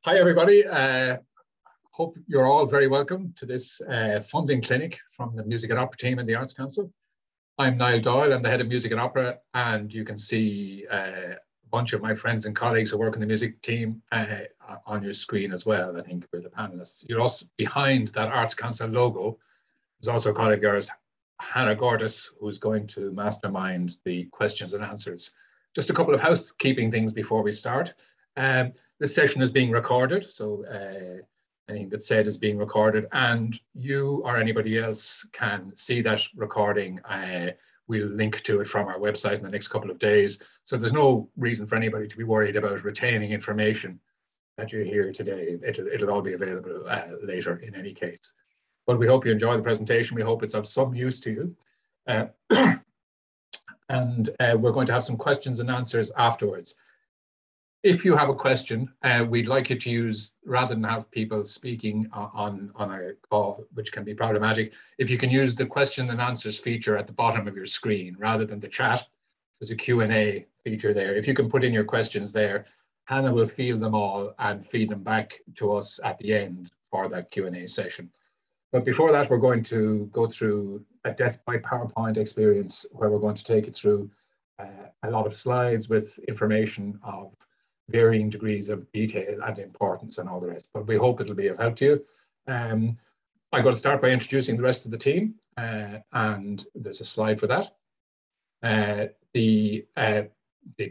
Hi, everybody. Hope you're all very welcome to this funding clinic from the Music and Opera team and the Arts Council. I'm Niall Doyle, I'm the head of Music and Opera, and you can see a bunch of my friends and colleagues who work in the music team on your screen as well. I think we're the panelists. You're also behind that Arts Council logo. There's also a colleague of ours, Hannah Gordis, who's going to mastermind the questions and answers. Just a couple of housekeeping things before we start. This session is being recorded, so anything that's said is being recorded, and you or anybody else can see that recording. We'll link to it from our website in the next couple of days. So there's no reason for anybody to be worried about retaining information that you hear today. It'll all be available later in any case. But we hope you enjoy the presentation. We hope it's of some use to you. And we're going to have some questions and answers afterwards. If you have a question, we'd like you to use, rather than have people speaking on a call, which can be problematic, if you can use the question and answers feature at the bottom of your screen, rather than the chat. There's a Q&A feature there. If you can put in your questions there, Hannah will field them all and feed them back to us at the end for that Q&A session. But before that, we're going to go through a Death by PowerPoint experience where we're going to take it through a lot of slides with information of varying degrees of detail and importance and all the rest, but we hope it'll be of help to you. I'm going to start by introducing the rest of the team, and there's a slide for that. The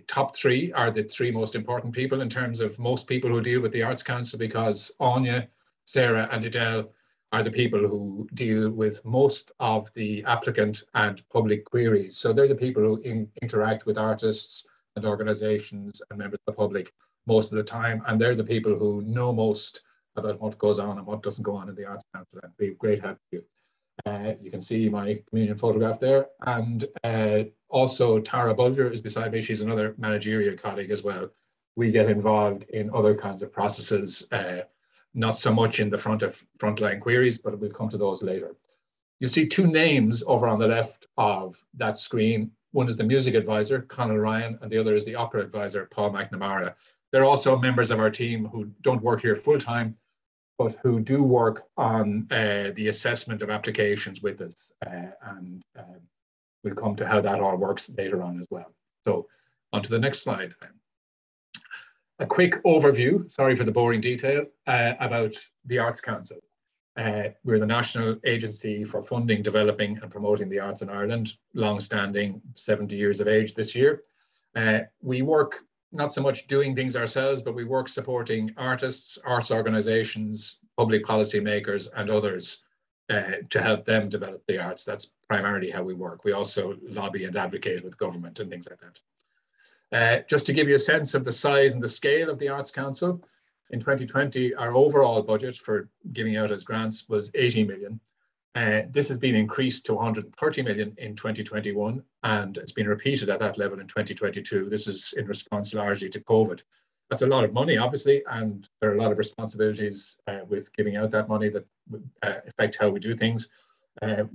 top three are the three most important people in terms of most people who deal with the Arts Council, because Anya, Sarah and Adele are the people who deal with most of the applicant and public queries. So they're the people who interact with artists and organisations and members of the public most of the time, and they're the people who know most about what goes on and what doesn't go on in the Arts Council, and be of great help to you. You can see my communion photograph there, and also Tara Bulger is beside me. She's another managerial colleague as well. We get involved in other kinds of processes, not so much in the frontline queries, but we'll come to those later. You see two names over on the left of that screen. One is the music advisor, Conal Ryan, and the other is the opera advisor, Paul McNamara. They're also members of our team who don't work here full-time, but who do work on the assessment of applications with us. And we'll come to how that all works later on as well. So on to the next slide. A quick overview, sorry for the boring detail, about the Arts Council. We're the national agency for funding, developing and promoting the arts in Ireland, long-standing, 70 years of age this year. We work not so much doing things ourselves, but we work supporting artists, arts organisations, public policy makers and others to help them develop the arts. That's primarily how we work. We also lobby and advocate with government and things like that. Just to give you a sense of the size and the scale of the Arts Council, in 2020, our overall budget for giving out as grants was 80 million. This has been increased to 130 million in 2021, and it's been repeated at that level in 2022. This is in response largely to COVID. That's a lot of money, obviously, and there are a lot of responsibilities with giving out that money that affect how we do things.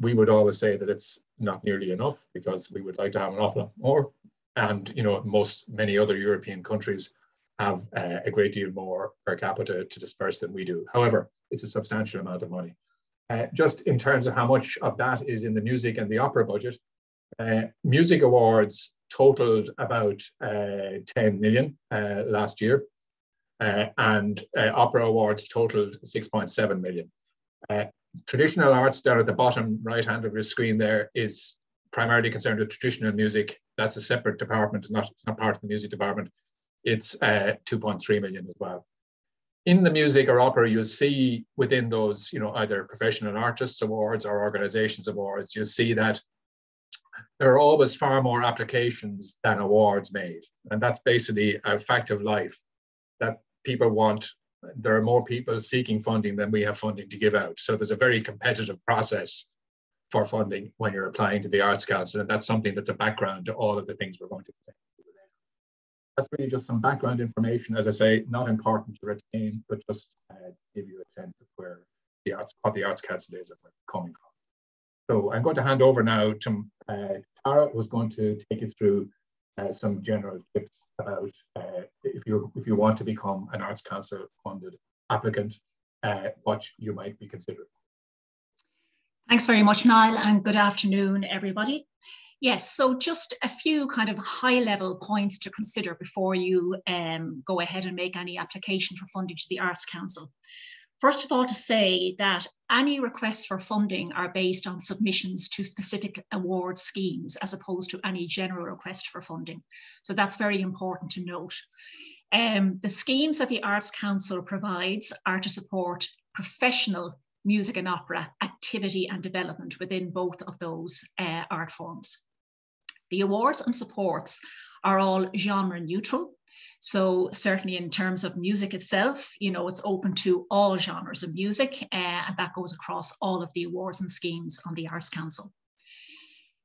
We would always say that it's not nearly enough, because we would like to have an awful lot more. And, you know, many other European countries have a great deal more per capita to disperse than we do. However, it's a substantial amount of money. Just in terms of how much of that is in the music and the opera budget, music awards totaled about 10 million last year, and opera awards totaled 6.7 million. Traditional arts down at the bottom right hand of your screen there is primarily concerned with traditional music. That's a separate department, it's not part of the music department. It's 2.3 million as well. In the music or opera, you'll see within those, you know, either professional artists awards or organizations awards, you'll see that there are always far more applications than awards made. And that's basically a fact of life, that people want, there are more people seeking funding than we have funding to give out. So there's a very competitive process for funding when you're applying to the Arts Council. And that's something that's a background to all of the things we're going to say. That's really just some background information, as I say, not important to retain, but just give you a sense of where what the Arts Council is and where it's coming from. So I'm going to hand over now to Tara, who's going to take you through some general tips about if you want to become an Arts Council funded applicant, what you might be considering. Thanks very much, Niall, and good afternoon, everybody. Yes, so just a few kind of high-level points to consider before you go ahead and make any application for funding to the Arts Council. First of all, to say that any requests for funding are based on submissions to specific award schemes as opposed to any general request for funding. So that's very important to note. The schemes that the Arts Council provides are to support professional music and opera activity and development within both of those art forms. The awards and supports are all genre neutral. So certainly in terms of music itself, you know, it's open to all genres of music, and that goes across all of the awards and schemes on the Arts Council.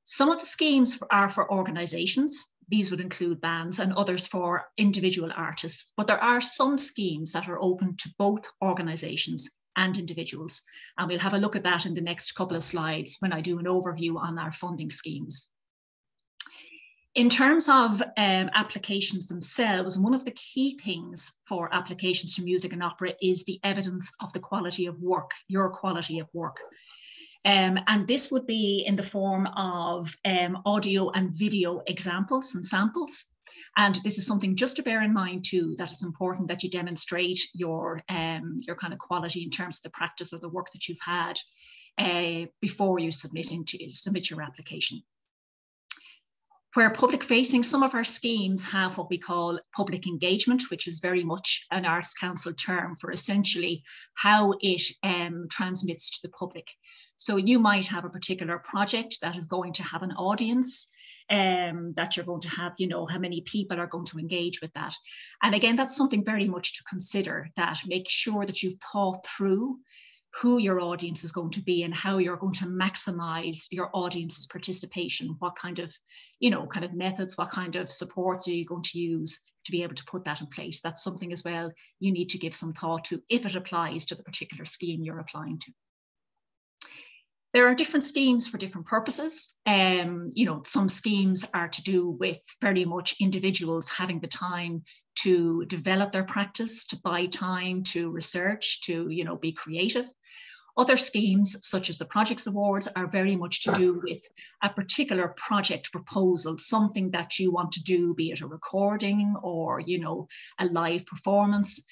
Some of the schemes are for organisations. These would include bands, and others for individual artists. But there are some schemes that are open to both organisations and individuals. And we'll have a look at that in the next couple of slides when I do an overview on our funding schemes. In terms of applications themselves, one of the key things for applications to music and opera is the evidence of the quality of work, your quality of work. And this would be in the form of audio and video examples and samples. And this is something just to bear in mind too, that it's important that you demonstrate your kind of quality in terms of the practice or the work that you've had before you submit your application. Where public facing, some of our schemes have what we call public engagement, which is very much an Arts Council term for essentially how it transmits to the public. So you might have a particular project that is going to have an audience, that you're going to have, you know, how many people are going to engage with that. And again, that's something very much to consider, that make sure that you've thought through who your audience is going to be and how you're going to maximize your audience's participation. What kind of, you know, kind of methods, what kind of supports are you going to use to be able to put that in place? That's something as well you need to give some thought to if it applies to the particular scheme you're applying to. There are different schemes for different purposes. You know, some schemes are to do with very much individuals having the time to develop their practice, to buy time, to research, to, you know, be creative. Other schemes, such as the Projects Awards, are very much to do with a particular project proposal, something that you want to do, be it a recording or, you know, a live performance.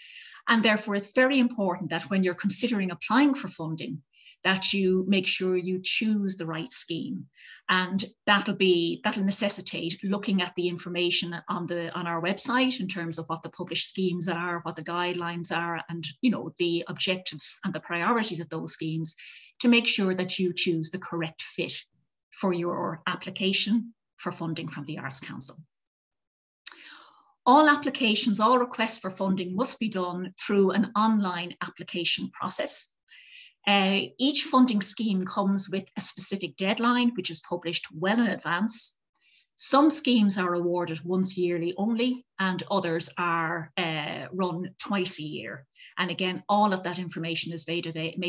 And therefore, it's very important that when you're considering applying for funding, that you make sure you choose the right scheme. And that'll necessitate looking at the information on our website in terms of what the published schemes are, what the guidelines are, and, you know, the objectives and the priorities of those schemes to make sure that you choose the correct fit for your application for funding from the Arts Council. All applications, all requests for funding must be done through an online application process. Each funding scheme comes with a specific deadline, which is published well in advance. Some schemes are awarded once yearly only, and others are run twice a year. And again, all of that information is made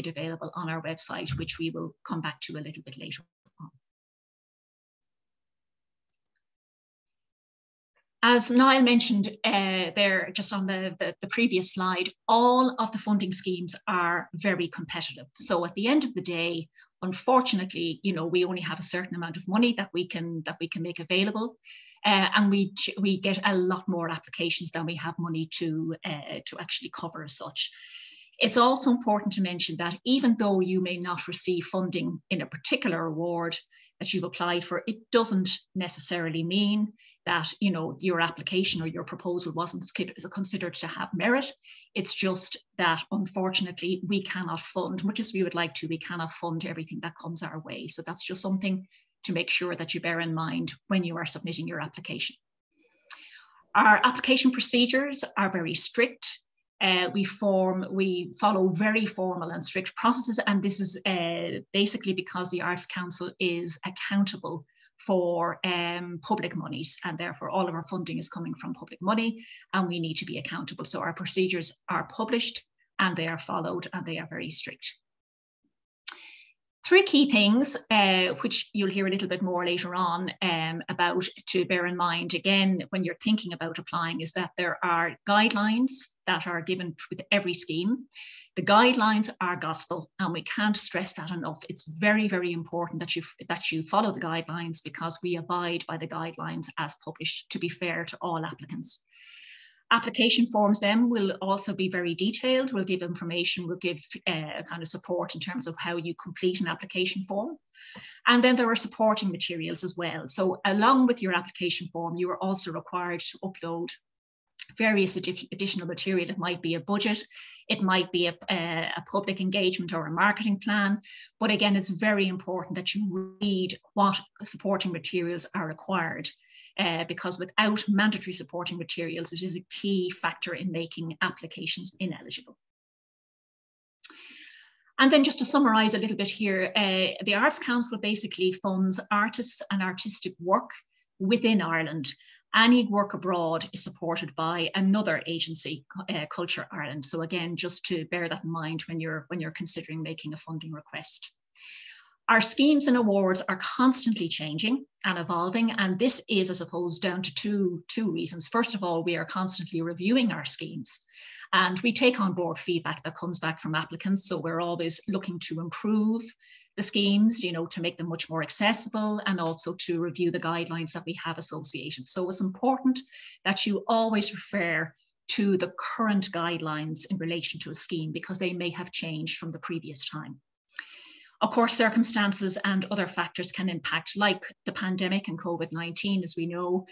available on our website, which we will come back to a little bit later on. As Niall mentioned there, just on the previous slide, all of the funding schemes are very competitive. So at the end of the day, unfortunately, you know, we only have a certain amount of money that we can make available, and we get a lot more applications than we have money to actually cover as such. It's also important to mention that even though you may not receive funding in a particular award that you've applied for, it doesn't necessarily mean that, you know, your application or your proposal wasn't considered to have merit. It's just that unfortunately we cannot fund, much as we would like to, we cannot fund everything that comes our way. So that's just something to make sure that you bear in mind when you are submitting your application. Our application procedures are very strict. We follow very formal and strict processes, and this is basically because the Arts Council is accountable for public monies, and therefore all of our funding is coming from public money, and we need to be accountable. So our procedures are published and they are followed and they are very strict. Three key things, which you'll hear a little bit more later on about, to bear in mind, again, when you're thinking about applying, is that there are guidelines that are given with every scheme. The guidelines are gospel, and we can't stress that enough. It's very, very important that you follow the guidelines, because we abide by the guidelines as published, to be fair to all applicants. Application forms then will also be very detailed. We'll give information, we'll give kind of support in terms of how you complete an application form. And then there are supporting materials as well. So along with your application form, you are also required to upload various additional material. It might be a budget, it might be a public engagement or a marketing plan. But again, it's very important that you read what supporting materials are required, because without mandatory supporting materials, it is a key factor in making applications ineligible. And then just to summarise a little bit here, the Arts Council basically funds artists and artistic work within Ireland. Any work abroad is supported by another agency, Culture Ireland. So again, just to bear that in mind when you're considering making a funding request. Our schemes and awards are constantly changing and evolving, and this is, I suppose, down to two reasons. First of all, we are constantly reviewing our schemes, and we take on board feedback that comes back from applicants. So we're always looking to improve the schemes, you know, to make them much more accessible, and also to review the guidelines that we have associated. So it's important that you always refer to the current guidelines in relation to a scheme, because they may have changed from the previous time. Of course, circumstances and other factors can impact, like the pandemic and COVID-19, as we know,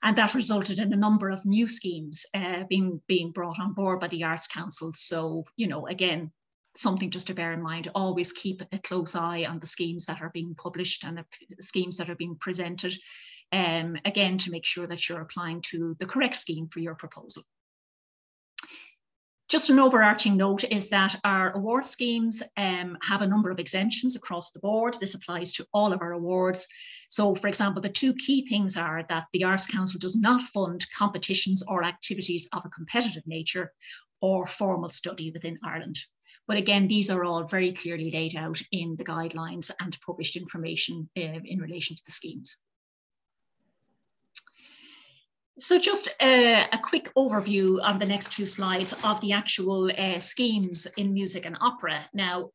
and that resulted in a number of new schemes being brought on board by the Arts Council. So, you know, again, something just to bear in mind, always keep a close eye on the schemes that are being published and the schemes that are being presented, again, to make sure that you're applying to the correct scheme for your proposal. Just an overarching note is that our award schemes have a number of exemptions across the board. This applies to all of our awards. So, for example, the two key things are that the Arts Council does not fund competitions or activities of a competitive nature or formal study within Ireland. But again, these are all very clearly laid out in the guidelines and published information in relation to the schemes. So just a quick overview on the next two slides of the actual schemes in music and opera. Now,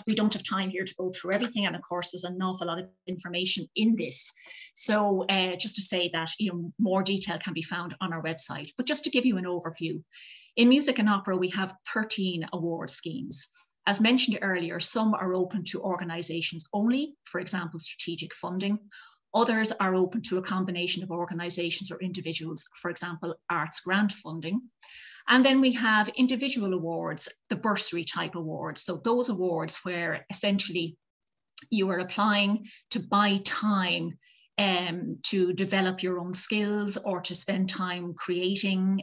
we don't have time here to go through everything, and of course there's an awful lot of information in this. So just to say that, you know, more detail can be found on our website, but just to give you an overview. In music and opera, we have 13 award schemes. As mentioned earlier, some are open to organisations only, for example, strategic funding. Others are open to a combination of organisations or individuals, for example, arts grant funding. And then we have individual awards, the bursary type awards. So those awards where essentially you are applying to buy time to develop your own skills, or to spend time creating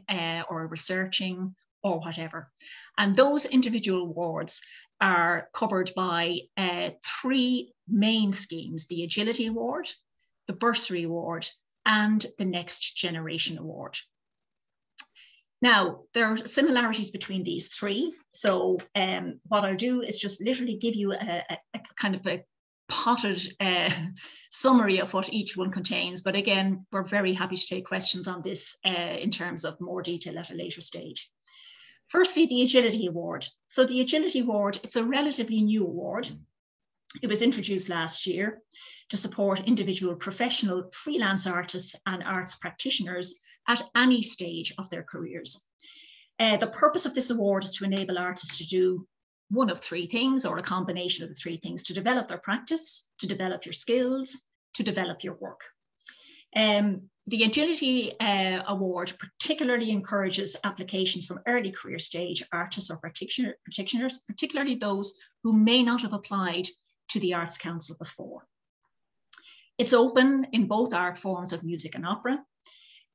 or researching or whatever. And those individual awards are covered by three main schemes: the Agility Award, the Bursary Award, and the Next Generation Award. Now, there are similarities between these three. So what I'll do is just literally give you a kind of a potted summary of what each one contains. But again, we're very happy to take questions on this in terms of more detail at a later stage. Firstly, the Agility Award. So the Agility Award, it's a relatively new award. It was introduced last year to support individual professional freelance artists and arts practitioners at any stage of their careers. The purpose of this award is to enable artists to do one of three things, or a combination of the three things: to develop their practice, to develop your skills, to develop your work. The Agility Award particularly encourages applications from early career stage artists or practitioners, particularly those who may not have applied to the Arts Council before. It's open in both art forms of music and opera.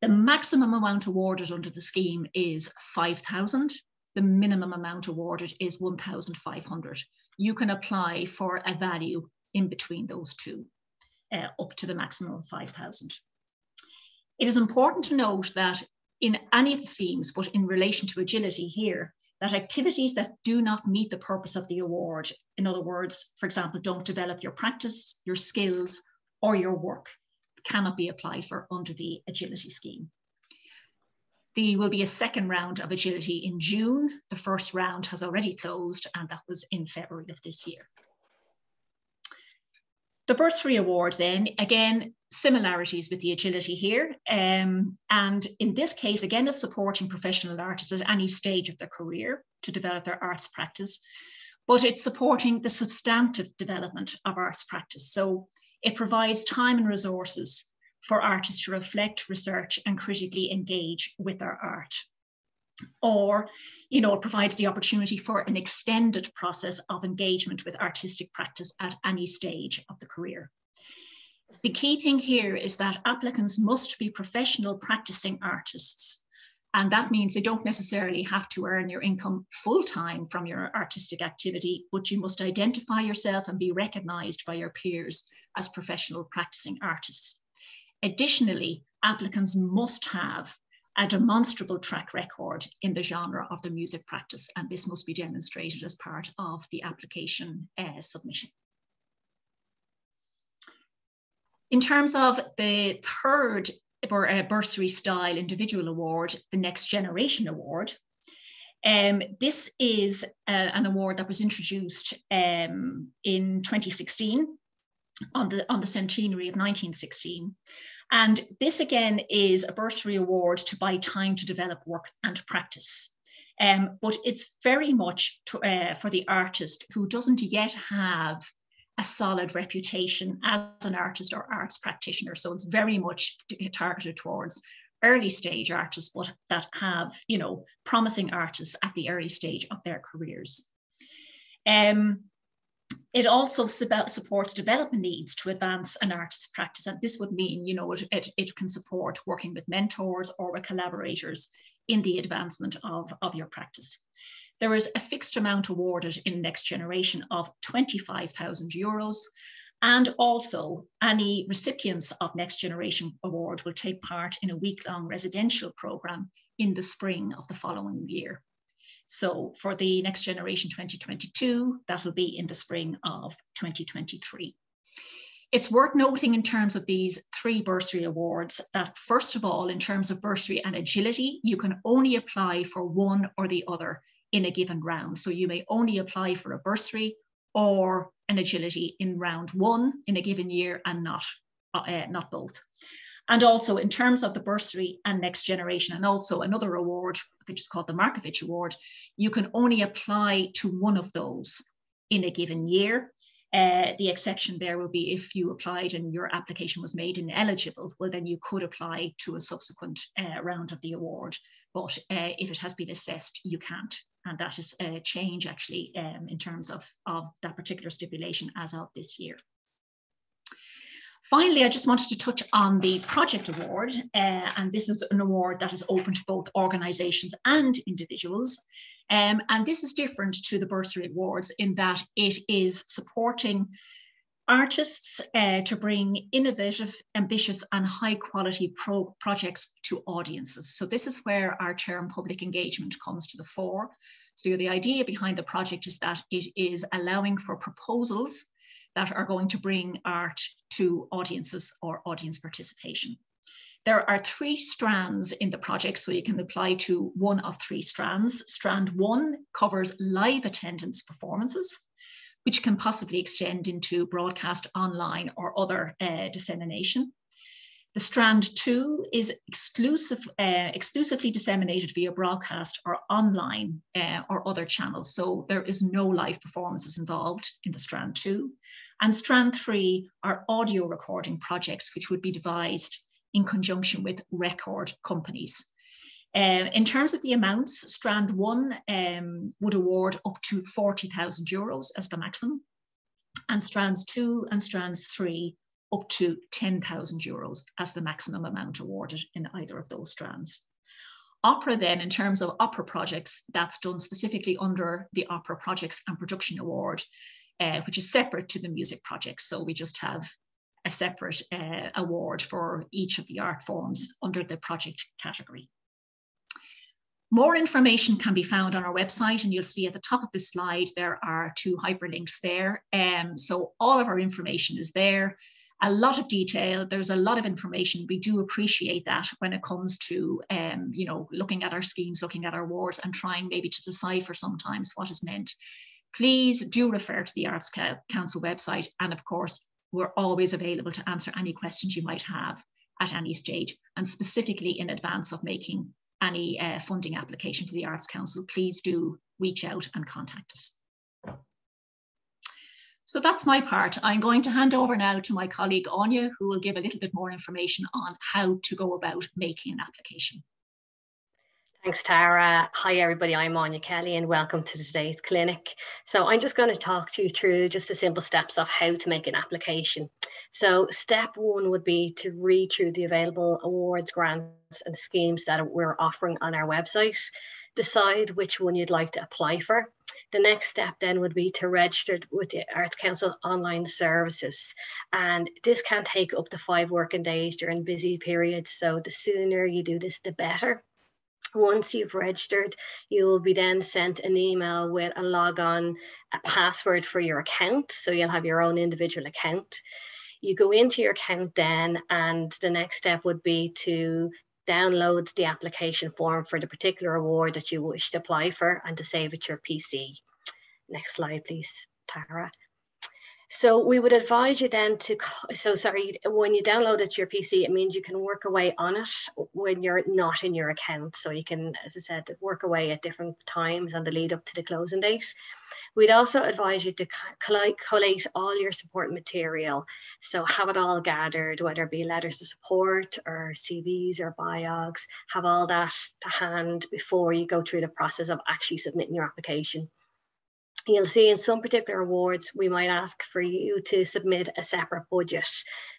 The maximum amount awarded under the scheme is 5,000. The minimum amount awarded is 1,500. You can apply for a value in between those two, up to the maximum of 5,000. It is important to note that in any of the schemes, but in relation to Agility here, that activities that do not meet the purpose of the award, in other words, for example, don't develop your practice, your skills, or your work, cannot be applied for under the agility scheme. There will be a second round of agility in June. The first round has already closed, and that was in February of this year. The bursary award then, again, similarities with the agility here. And in this case, again, it's supporting professional artists at any stage of their career to develop their arts practice, but it's supporting the substantive development of arts practice. So it provides time and resources for artists to reflect, research, and critically engage with their art. Or, you know, it provides the opportunity for an extended process of engagement with artistic practice at any stage of the career. The key thing here is that applicants must be professional practicing artists. And that means they don't necessarily have to earn your income full-time from your artistic activity, but you must identify yourself and be recognized by your peers as professional practicing artists. Additionally, applicants must have a demonstrable track record in the genre of the music practice, and this must be demonstrated as part of the application submission. In terms of the third bursary style individual award, the Next Generation Award, this is an award that was introduced in 2016 on the centenary of 1916. And this again is a bursary award to buy time to develop work and practice. But it's very much for the artist who doesn't yet have a solid reputation as an artist or arts practitioner. So it's very much targeted towards early stage artists, but that have, you know, promising artists at the early stage of their careers. It also supports development needs to advance an artist's practice. And this would mean, you know, it can support working with mentors or with collaborators in the advancement of your practice. There is a fixed amount awarded in Next Generation of €25,000. And also any recipients of Next Generation Award will take part in a week-long residential program in the spring of the following year. So for the Next Generation 2022, that will be in the spring of 2023. It's worth noting in terms of these three bursary awards that first of all, in terms of bursary and agility, you can only apply for one or the other in a given round. So you may only apply for a bursary or an agility in round one in a given year and not both. And also in terms of the bursary and Next Generation, and also another award, which is called the Markovich Award, you can only apply to one of those in a given year. The exception there will be if you applied and your application was made ineligible, well, then you could apply to a subsequent round of the award. But if it has been assessed, you can't. And that is a change actually in terms of that particular stipulation as of this year. Finally, I just wanted to touch on the Project Award, and this is an award that is open to both organisations and individuals. And this is different to the bursary awards in that it is supporting artists to bring innovative, ambitious and high quality projects to audiences. So this is where our term public engagement comes to the fore. So the idea behind the project is that it is allowing for proposals that are going to bring art to audiences or audience participation. There are three strands in the project, so you can apply to one of three strands. Strand one covers live attendance performances, which can possibly extend into broadcast online or other dissemination. The strand two is exclusively disseminated via broadcast or online or other channels. So there is no live performances involved in the strand two. And strand three are audio recording projects, which would be devised in conjunction with record companies. In terms of the amounts, strand one would award up to €40,000 as the maximum, and strands two and strands three up to €10,000 as the maximum amount awarded in either of those strands. Opera then, in terms of opera projects, that's done specifically under the Opera Projects and Production Award, which is separate to the music projects. So we just have a separate award for each of the art forms under the project category. More information can be found on our website, and you'll see at the top of this slide there are 2 hyperlinks there. So all of our information is there. A lot of detail. There's a lot of information. We do appreciate that when it comes to you know, looking at our schemes, looking at our awards, and trying maybe to decipher sometimes what is meant. Please do refer to the Arts Council website, and of course we're always available to answer any questions you might have at any stage, and specifically in advance of making any funding application to the Arts Council. Please do reach out and contact us. So that's my part. I'm going to hand over now to my colleague Anya, who will give a little bit more information on how to go about making an application. Thanks, Tara. Hi, everybody. I'm Anya Kelly, and welcome to today's clinic. So I'm just going to talk to you through just the simple steps of how to make an application. So step 1 would be to read through the available awards, grants and schemes that we're offering on our website. Decide which one you'd like to apply for. The next step then would be to register with the Arts Council online services. And this can take up to 5 working days during busy periods. So the sooner you do this, the better. Once you've registered, you will be then sent an email with a log-on, a password for your account. So you'll have your own individual account. You go into your account then, and the next step would be to download the application form for the particular award that you wish to apply for and to save it to your PC. Next slide, please, Tara. So we would advise you then to, when you download it to your PC, it means you can work away on it when you're not in your account. So you can, as I said, work away at different times on the lead up to the closing date. We'd also advise you to collate all your support material. So have it all gathered, whether it be letters of support or CVs or biogs, have all that to hand before you go through the process of actually submitting your application. You'll see in some particular awards, we might ask for you to submit a separate budget,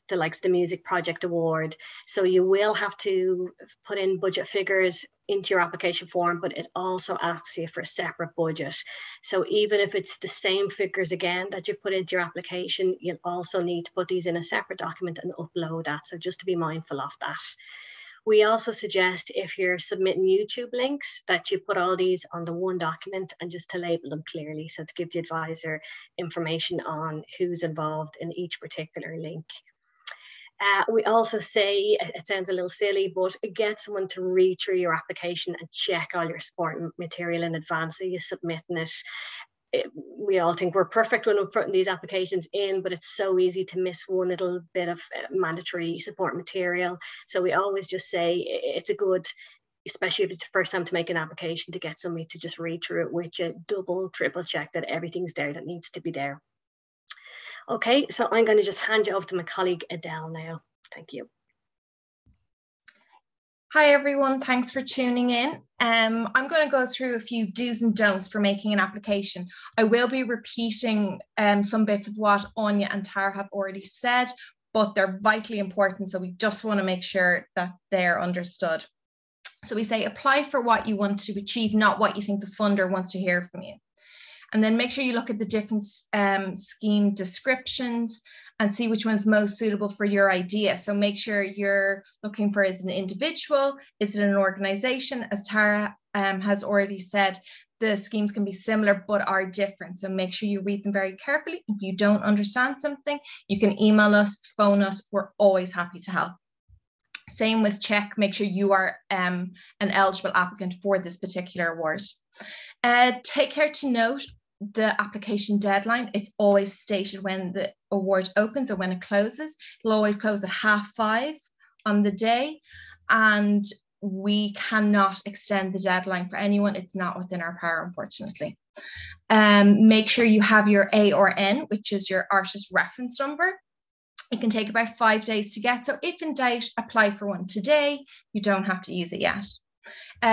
the likes of the Music Project Award. So you will have to put in budget figures into your application form, but it also asks you for a separate budget. So even if it's the same figures again that you've put into your application, you'll also need to put these in a separate document and upload that. So just to be mindful of that. We also suggest if you're submitting YouTube links that you put all these on the one document and just to label them clearly. So to give the advisor information on who's involved in each particular link. We also say, it sounds a little silly, but get someone to read through your application and check all your support material in advance of you submitting it. We all think we're perfect when we're putting these applications in, but it's so easy to miss one little bit of mandatory support material. So we always just say it's a good, especially if it's the first time to make an application, to get somebody to just read through it with you, double, triple check that everything's there that needs to be there. Okay, so I'm going to just hand you over to my colleague Adele now. Thank you. Hi everyone, thanks for tuning in. I'm going to go through a few do's and don'ts for making an application. I will be repeating some bits of what Anya and Tara have already said, but they're vitally important, so we just want to make sure that they're understood. So we say apply for what you want to achieve, not what you think the funder wants to hear from you. And then make sure you look at the different scheme descriptions and see which one's most suitable for your idea. So make sure you're looking for, is it an individual? Is it an organization? As Tara has already said, the schemes can be similar but are different. So make sure you read them very carefully. If you don't understand something, you can email us, phone us. We're always happy to help. Same with check, make sure you are an eligible applicant for this particular award. Take care to note the application deadline. It's always stated when the award opens or when it closes. It'll always close at 5:30 on the day, and we cannot extend the deadline for anyone. It's not within our power, unfortunately. Make sure you have your ARN, which is your artist reference number. It can take about 5 days to get, so if in doubt, apply for one today. You don't have to use it yet.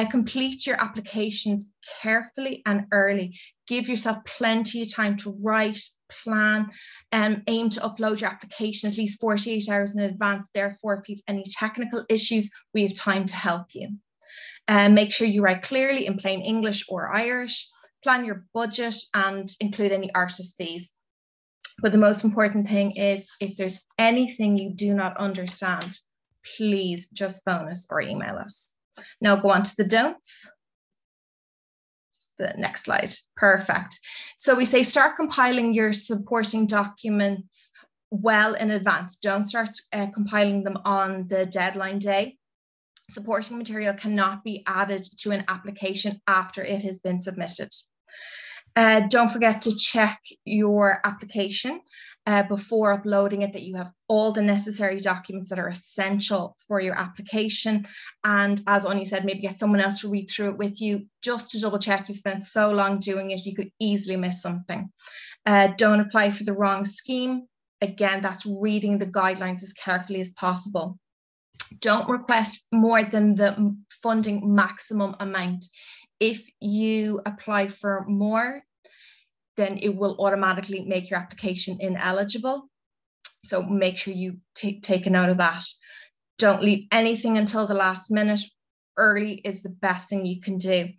Complete your applications carefully and early. Give yourself plenty of time to write, plan, and aim to upload your application at least 48 hours in advance. Therefore, if you have any technical issues, we have time to help you. Make sure you write clearly in plain English or Irish. Plan your budget and include any artist fees. But the most important thing is, if there's anything you do not understand, please just phone us or email us. Now go on to the don'ts. the next slide. Perfect. So we say start compiling your supporting documents well in advance. Don't start compiling them on the deadline day. Supporting material cannot be added to an application after it has been submitted. Don't forget to check your application before uploading it, that you have all the necessary documents that are essential for your application. And as Anya said, maybe get someone else to read through it with you just to double check. You've spent so long doing it, you could easily miss something. Don't apply for the wrong scheme. Again, that's reading the guidelines as carefully as possible. Don't request more than the funding maximum amount. If you apply for more, then it will automatically make your application ineligible. So make sure you take a note of that. Don't leave anything until the last minute. Early is the best thing you can do.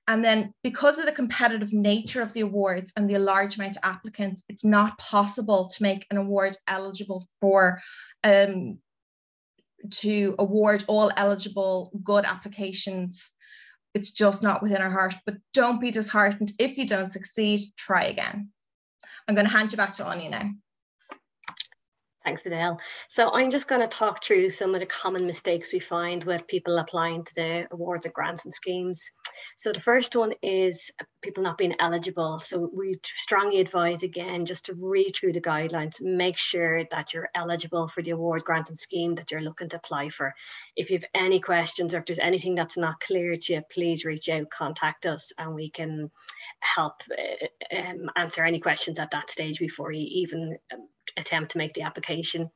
And then because of the competitive nature of the awards and the large amount of applicants, it's not possible to make an award eligible for to award all eligible good applications. It's just not within our heart, but don't be disheartened. If you don't succeed, try again. I'm going to hand you back to Anya now. Thanks, Adele. So I'm just going to talk through some of the common mistakes we find with people applying to the awards and grants and schemes. So the first one is people not being eligible. So we strongly advise, again, just to read through the guidelines, make sure that you're eligible for the award, grant and scheme that you're looking to apply for. If you have any questions or if there's anything that's not clear to you, please reach out, contact us, and we can help answer any questions at that stage before you even attempt to make the application.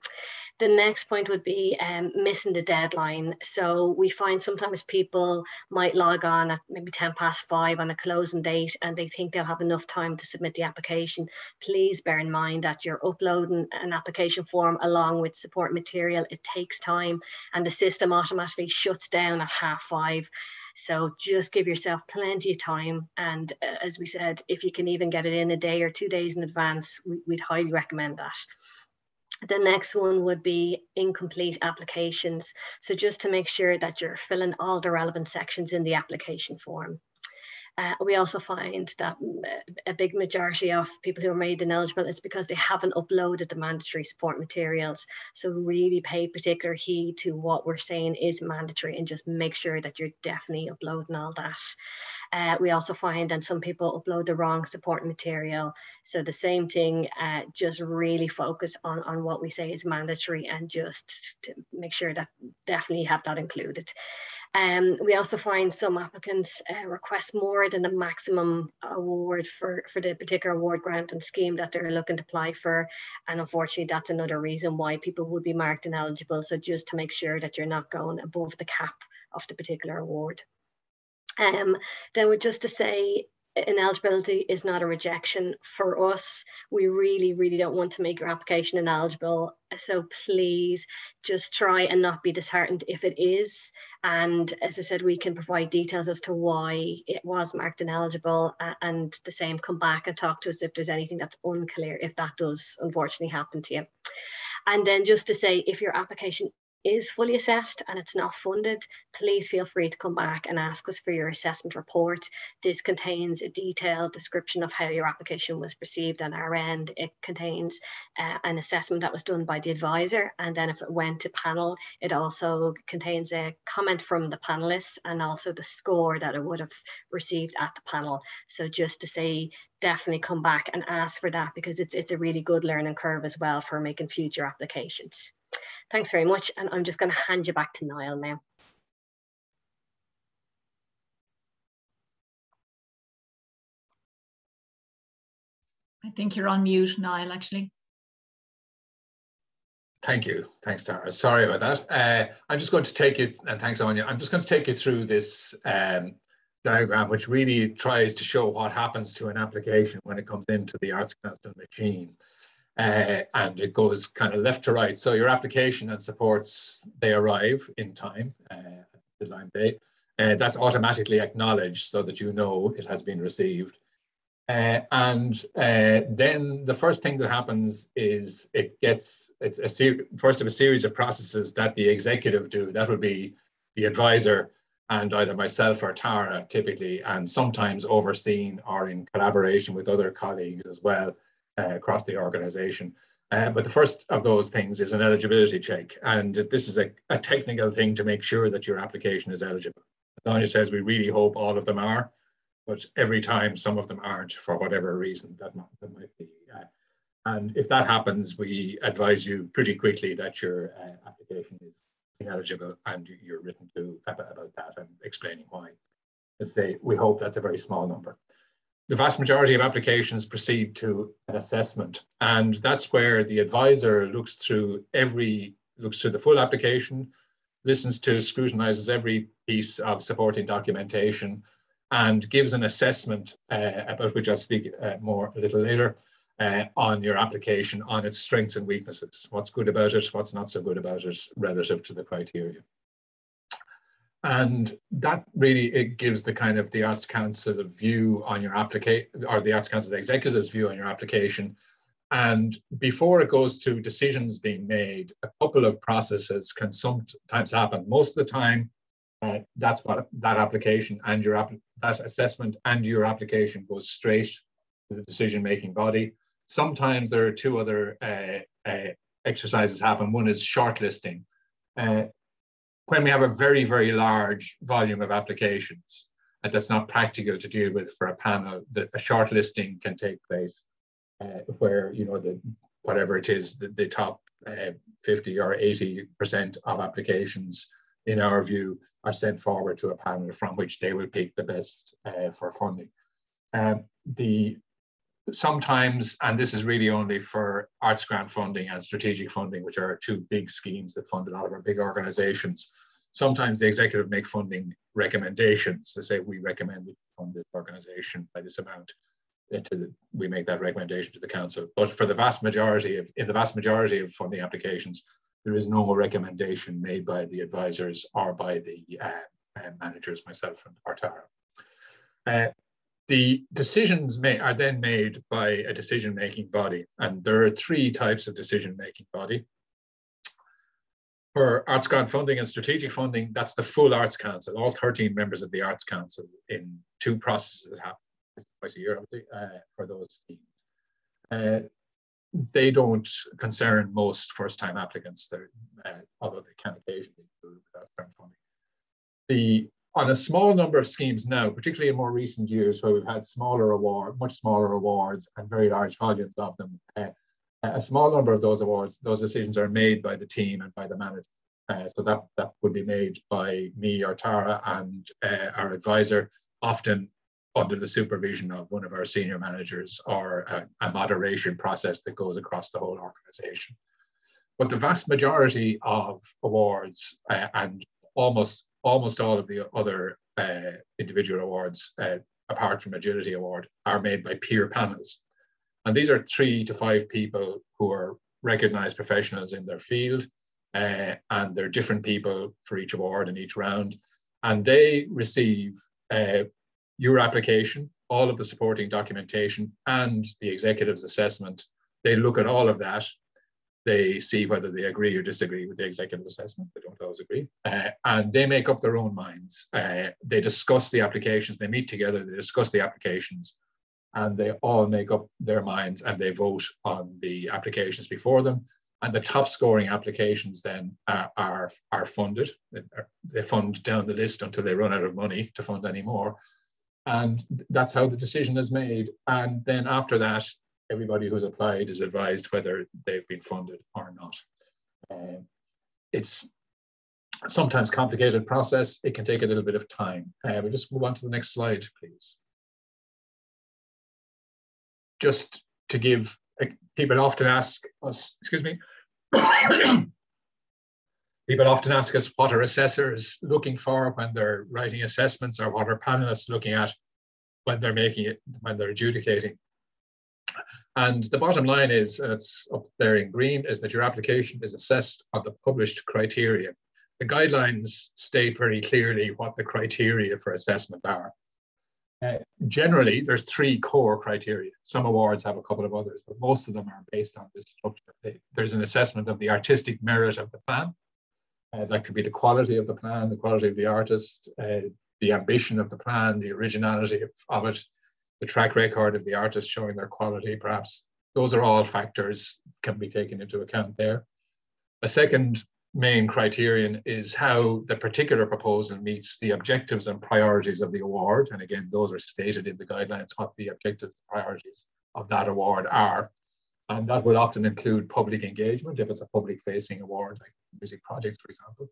The next point would be missing the deadline. So we find sometimes people might log on at maybe 5:10 on a closing date and they think they'll have enough time to submit the application. Please bear in mind that you're uploading an application form along with support material. It takes time and the system automatically shuts down at 5:30. So just give yourself plenty of time. And as we said, if you can even get it in a day or 2 days in advance, we'd highly recommend that. The next one would be incomplete applications. So just to make sure that you're filling all the relevant sections in the application form. We also find that a big majority of people who are made ineligible is because they haven't uploaded the mandatory support materials. So really pay particular heed to what we're saying is mandatory and just make sure that you're definitely uploading all that. We also find that some people upload the wrong support material. So the same thing, just really focus on what we say is mandatory and just to make sure that definitely have that included. We also find some applicants request more than the maximum award for the particular award, grant and scheme that they're looking to apply for. And unfortunately, that's another reason why people would be marked ineligible. So just to make sure that you're not going above the cap of the particular award. Then just to say, ineligibility is not a rejection for us. We really, really don't want to make your application ineligible. So please just try and not be disheartened if it is. And as I said, we can provide details as to why it was marked ineligible, and the same, come back and talk to us if there's anything that's unclear, if that does unfortunately happen to you. And then just to say, if your application is fully assessed and it's not funded, please feel free to come back and ask us for your assessment report. This contains a detailed description of how your application was perceived on our end. It contains an assessment that was done by the advisor, and then if it went to panel, it also contains a comment from the panelists and also the score that it would have received at the panel. So just to say, definitely come back and ask for that, because it's a really good learning curve as well for making future applications. Thanks very much, and I'm just going to hand you back to Niall now. I think you're on mute, Niall, actually. Thank you. Thanks, Tara. Sorry about that. I'm just going to take you, and thanks, Anya. I'm just going to take you through this diagram, which really tries to show what happens to an application when it comes into the Arts Council machine. And it goes kind of left to right. So your application and supports, they arrive in time, deadline day. That's automatically acknowledged so that you know it has been received. And then the first thing that happens is it's first of a series of processes that the executive do. That would be the advisor and either myself or Tara typically, and sometimes overseen or in collaboration with other colleagues as well across the organization. But the first of those things is an eligibility check. And this is a technical thing to make sure that your application is eligible. Anya says we really hope all of them are, but every time some of them aren't for whatever reason that might be. And if that happens, we advise you pretty quickly that your application is ineligible, and you're written to about that and explaining why. Let's say we hope that's a very small number. The vast majority of applications proceed to an assessment, and that's where the advisor looks through the full application, scrutinizes every piece of supporting documentation, and gives an assessment about which I'll speak more a little later on your application, on its strengths and weaknesses, what's good about it, what's not so good about it relative to the criteria. And that really, it gives the Arts Council view on your application, or the Arts Council executive's view on your application. And before it goes to decisions being made, a couple of processes can sometimes happen. Most of the time, that's what that application and that assessment and your application goes straight to the decision-making body. Sometimes there are two other exercises happen. One is shortlisting. When we have a very, very large volume of applications, and that's not practical to deal with for a panel, a shortlisting can take place where, whatever it is, the top 50 or 80% of applications, in our view, are sent forward to a panel from which they will pick the best for funding. Sometimes, and this is really only for arts grant funding and strategic funding, which are two big schemes that fund a lot of our big organizations, sometimes the executive make funding recommendations. They say, we recommend we fund this organization by this amount. We make that recommendation to the council. But for in the vast majority of funding applications, there is no recommendation made by the advisors or by the managers, myself and Tara. The decisions are then made by a decision-making body, and there are three types of decision-making body. For arts grant funding and strategic funding, that's the full Arts Council, all 13 members of the Arts Council in two processes that happen twice a year, obviously, for those schemes. They don't concern most first-time applicants, although they can occasionally do without grant funding. On a small number of schemes now, particularly in more recent years where we've had much smaller awards and very large volumes of them, a small number of those awards, those decisions are made by the team and by the manager. So that would be made by me or Tara and our advisor, often under the supervision of one of our senior managers, or a moderation process that goes across the whole organization. But the vast majority of awards and almost all of the other individual awards, apart from Agility Award, are made by peer panels. And these are 3 to 5 people who are recognized professionals in their field, and they're different people for each award and each round. And they receive your application, all of the supporting documentation, and the executive's assessment. They look at all of that. They see whether they agree or disagree with the executive assessment. They don't always agree. And they make up their own minds. They discuss the applications. They meet together, they discuss the applications, and they all make up their minds, and they vote on the applications before them. And the top scoring applications then are funded. They fund down the list until they run out of money to fund any more. And that's how the decision is made. And then after that, everybody who's applied is advised whether they've been funded or not. It's sometimes a complicated process. It can take a little bit of time. We'll just move on to the next slide, please. Just to give, people often ask us, excuse me, people often ask us what are assessors looking for when they're writing assessments, or what are panelists looking at when they're adjudicating. And the bottom line is, and it's up there in green, is that your application is assessed on the published criteria. The guidelines state very clearly what the criteria for assessment are. Generally, there's 3 core criteria. Some awards have a couple of others, but most of them are based on this structure. There's an assessment of the artistic merit of the plan. That could be the quality of the plan, the quality of the artist, the ambition of the plan, the originality of it, the track record of the artist showing their quality, perhaps. Those are all factors can be taken into account there. A second main criterion is how the particular proposal meets the objectives and priorities of the award. And again, those are stated in the guidelines what the objectives and priorities of that award are. And that will often include public engagement if it's a public-facing award, like music projects, for example.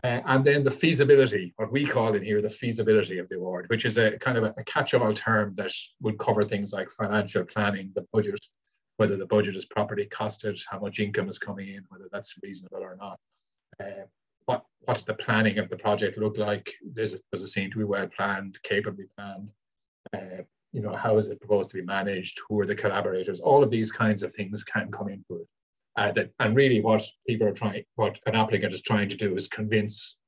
And then the feasibility, what we call in here the feasibility of the award, which is a kind of a catch-all term that would cover things like financial planning, the budget, whether the budget is properly costed, how much income is coming in, whether that's reasonable or not. What's the planning of the project look like? Does it seem to be well planned, capably planned? You know, how is it proposed to be managed? Who are the collaborators? All of these kinds of things can come into it. And really what an applicant is trying to do is convince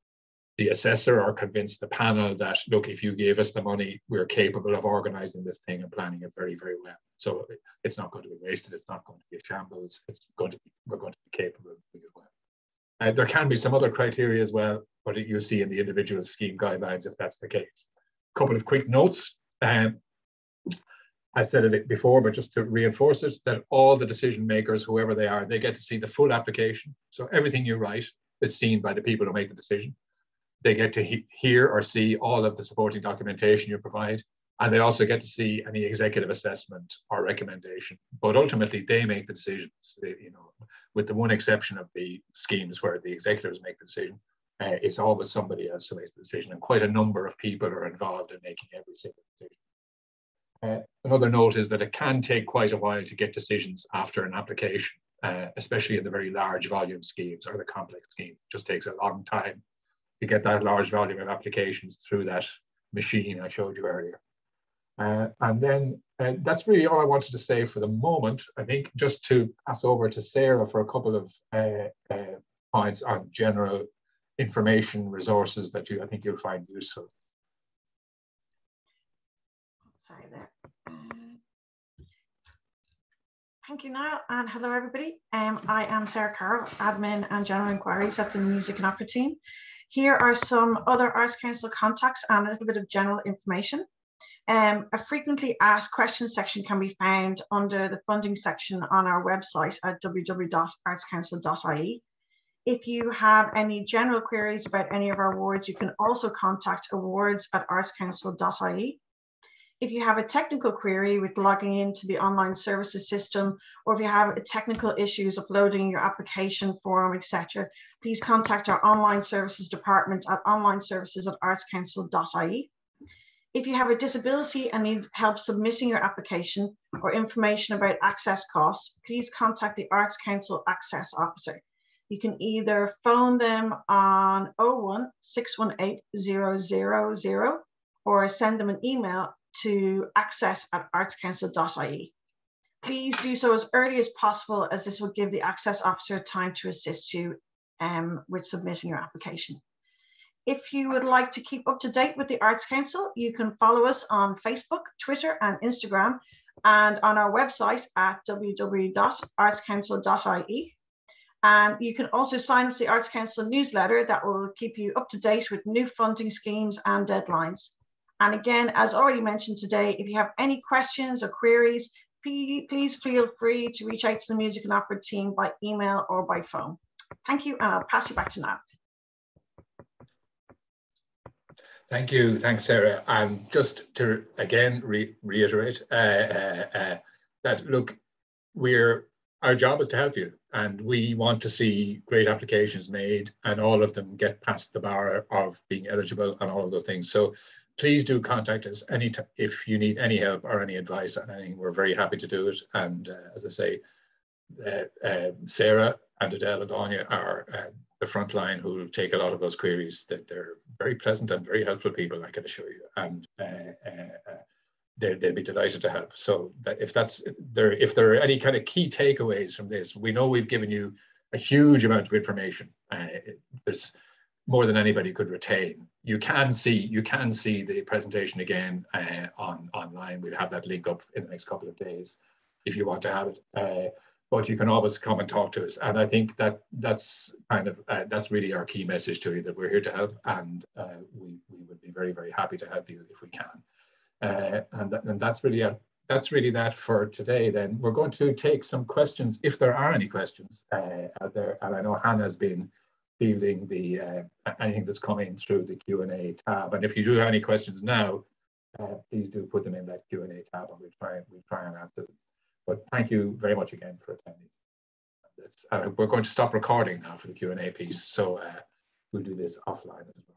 the assessor or convince the panel that, look, if you gave us the money, we're capable of organizing this thing and planning it very, very well. So it's not going to be wasted. It's not going to be a shambles. We're going to be capable of doing it well. There can be some other criteria as well, but you see in the individual scheme guidelines if that's the case. A couple of quick notes. I've said it before, but just to reinforce it, that all the decision makers, whoever they are, they get to see the full application. So everything you write is seen by the people who make the decision. They get to hear or see all of the supporting documentation you provide, and they also get to see any executive assessment or recommendation. But ultimately, they make the decisions. You know, with the one exception of the schemes where the executives make the decision, it's always somebody else who makes the decision, and quite a number of people are involved in making every single decision. Another note is that it can take quite a while to get decisions after an application, especially in the very large volume schemes or the complex scheme. It just takes a long time to get that large volume of applications through that machine I showed you earlier. And then that's really all I wanted to say for the moment. I think just to pass over to Sarah for a couple of points on general information resources that I think you'll find useful. Sorry there. Thank you, Niall, and hello everybody. I am Sarah Carroll, Admin and General Inquiries at the Music and Opera team. Here are some other Arts Council contacts and a little bit of general information. A frequently asked questions section can be found under the funding section on our website at www.artscouncil.ie. If you have any general queries about any of our awards, you can also contact awards@artscouncil.ie. If you have a technical query with logging into the online services system, or if you have technical issues uploading your application form, etc., please contact our online services department at onlineservices@artscouncil.ie. If you have a disability and need help submitting your application or information about access costs, please contact the Arts Council Access Officer. You can either phone them on 01 618 000 or send them an email to access@artscouncil.ie. Please do so as early as possible, as this will give the access officer time to assist you with submitting your application. If you would like to keep up to date with the Arts Council, you can follow us on Facebook, Twitter, and Instagram, and on our website at www.artscouncil.ie. And you can also sign up to the Arts Council newsletter that will keep you up to date with new funding schemes and deadlines. And again, as already mentioned today, if you have any questions or queries, please feel free to reach out to the Music and Opera team by email or by phone. Thank you, and I'll pass you back to Niall. Thank you. Thanks, Sarah. And just to again reiterate that, look, our job is to help you, and we want to see great applications made and all of them get past the bar of being eligible and all of those things. So please do contact us if you need any help or any advice on anything. We're very happy to do it. And as I say, Sarah and Adele and Anya are the front line who will take a lot of those queries. That they're very pleasant and very helpful people, I can assure you. And they'll be delighted to help. So that if there are any kind of key takeaways from this, we know we've given you a huge amount of information. There's more than anybody could retain. You can see the presentation again online. We'll have that link up in the next couple of days if you want to have it. but you can always come and talk to us. And I think that that's kind of, that's really our key message to you, that we're here to help, and we would be very, very happy to help you if we can. And that's really that for today. Then we're going to take some questions, if there are any questions out there. And I know Hannah's been fielding the anything that's coming through the Q&A tab. And if you do have any questions now, please do put them in that Q&A tab, and we'll try and answer them. But thank you very much again for attending. We're going to stop recording now for the Q&A piece, so we'll do this offline as well.